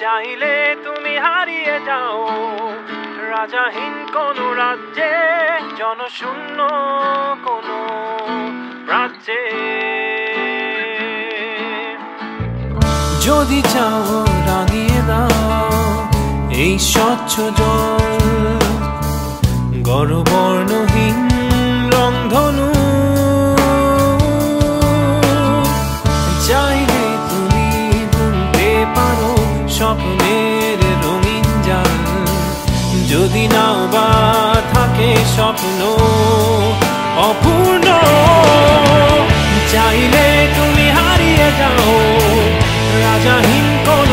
চাইলে তুমি হারিয়ে যাও রাজাহীন কোন রাজ্যে, জনশূন্য কোন রাজ্যে। যদি চাও রাঙিয়ে দাও এই স্বচ্ছ জল, গড়বর্ণহীন রংধনু। চাইলে তুমি বুনতে পারো স্বপ্নের রঙিন জাল, যদি নাও বা থাকে স্বপ্ন অপূর্ণ। চাইলে তুমি হারিয়ে যাও রাজাহীন কোন